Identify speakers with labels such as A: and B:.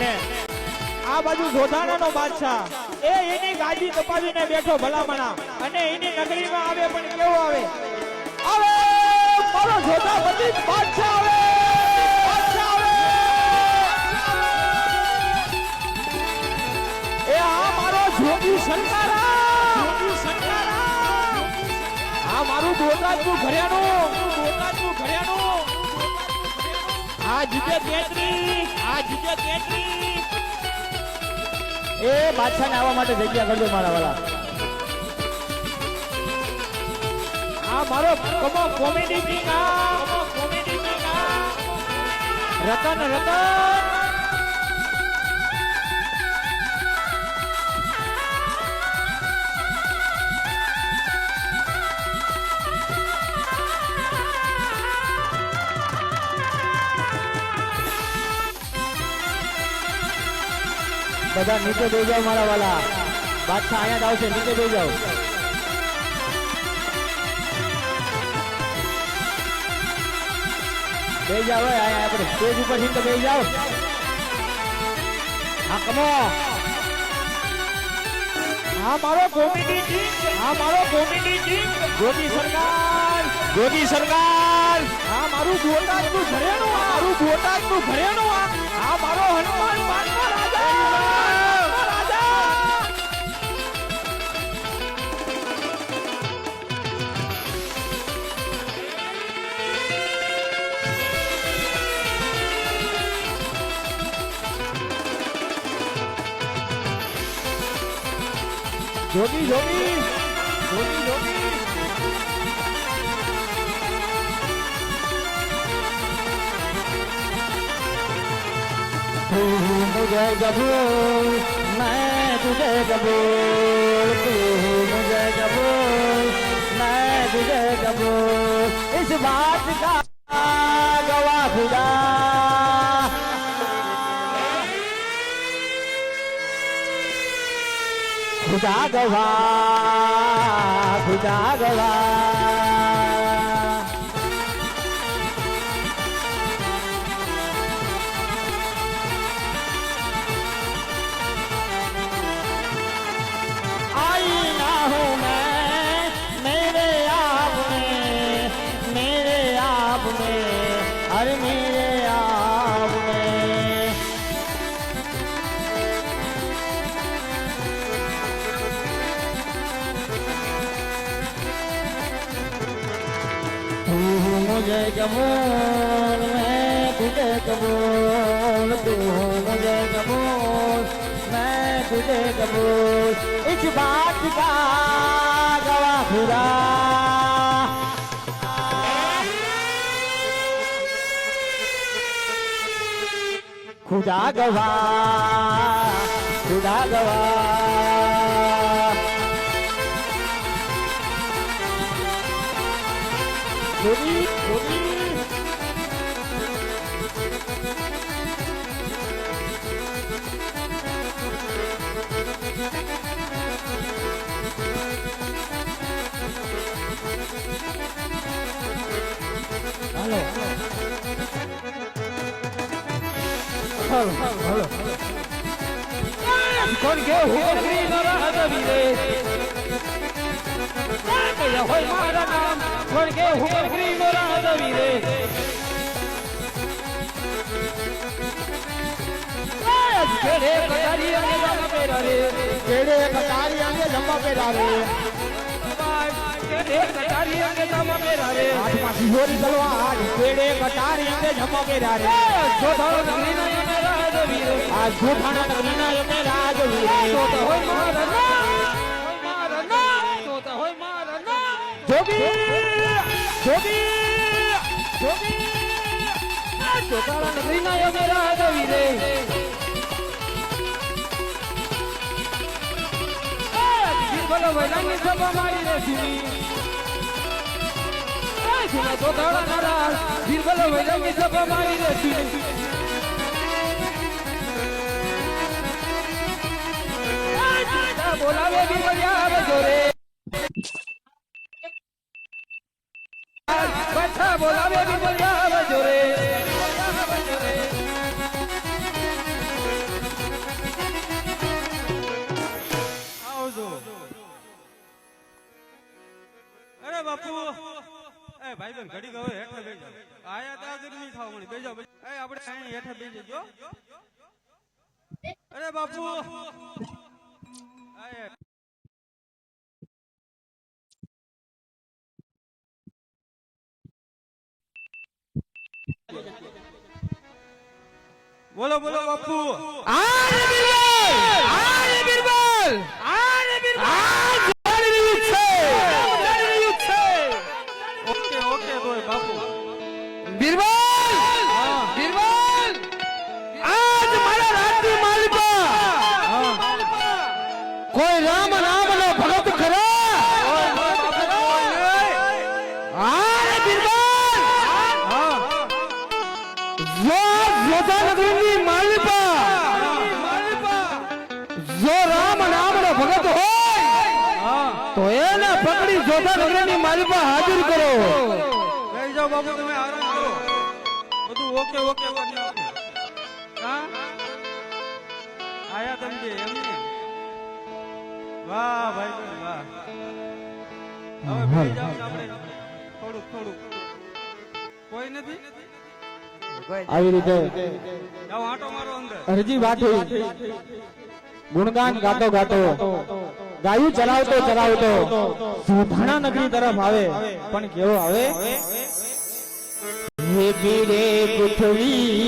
A: અને આ બાજુ જોધાણાનો બાદશાહ એની ગાદી તપાવીને બેઠો ભલામણા અને એની નગરીમાં આવે પણ કેવો આવે આવે મારો જોધાપતિ બાદશાહ આવે બાદશાહ આવે એ આ મારો જોગી સંકારા આ મારું બોટાદનું ઘરેણું આ જીજે તેત્રી એ બાદશાહને આવવા માટે જગ્યા કરજો મારા વાલા આ મારો કોમેડી કિંગ રતન બધા નીચે બેસી જાઓ મારા વાલા બાદશાહ અહીંયા જ આવશે નીચે બેસી જાઓ બેસી જાઓ અહીંયા આપણે સ્ટેજ ઉપર થી તો બેસી જાઓ હા કમો હા મારો કોમેડી કિંગ જ્યોતિ સરકાર હા મારું બોટાદનું ઘરેણું હા મારો હનુમાન બાદશાહ રાજા જોગી मुझे कबूल मैं तुझे कबूल तू मुझे कबूल मैं तुझे कबूल इस बात का गवाह खुदा गवाह अरे मेरे आपने तू मुझे कबूल मैं तुझे कबूल तू मुझे कबूल मैं तुझे कबूल इस बात का गवाह खुदा खुदा गवाह जोगी हेलो con के हुए ग्रीन राज वीरे क्या होय मारा नाम con के हुए ग्रीन राज वीरे केड़े कटारी अंगे जमा पेरा रे केड़े कटारी अंगे जमा पेरा रे केड़े कटारी अंगे जमा पेरा रे हाथ पासी होरी तलवार केड़े कटारी अंगे जमा पेरा रे जो थारो ग्रीन आज जोठाना नगरीना ये राजवीरे तो होय मारना जोगी जोठाना नगरीना ये राजवीरे फिर बोलो वेलांगी सब हमारी रश्मि सुना जोठाना नाराज फिर बोलो वेलांगी सब हमारी रश्मि बोलावे भी बढ़िया जोरे बच्चा बोलावे भी बढ़िया जोरे
B: ભાઈ બેન ઘડી ગયો હેઠે બેસજો આયા ત્યાં સુધી નહીં ખાવ મને બેજો એ આપણે અહીં હેઠે બેસી જો અરે બાપુ આય બોલો બોલો બાપુ
A: આરે બિરબલ
B: ઓકે ઓકે બોય બાપુ
A: બિરબલ આજ મારા રાજની માલિકા કોઈ રામ નામનો ભગત ખરા આરે બિરબલ જોધા નગરની માલિકા જો રામ નામનો ભગત હોય તો એને પકડી જોધા નગરની માલિકા હાજર કરો
B: બેસી જાઓ બાપુ તમે આરામ કરો બધું ઓકે ઓકે હા આયા તમે એમને વાહ ભાઈ વાહ હવે બેસી જાઓ ને આપણે થોડુંક કોઈ નથી
A: આવી રીતે
B: જાઓ આંટો મારો અંદર
A: હરજી વાઠી ગુણગાન ગાતો ગાયું ચલાવતો સુધાણા નગરી તરફ આવે પણ કેવો આવે હે પીરે પૃથ્વી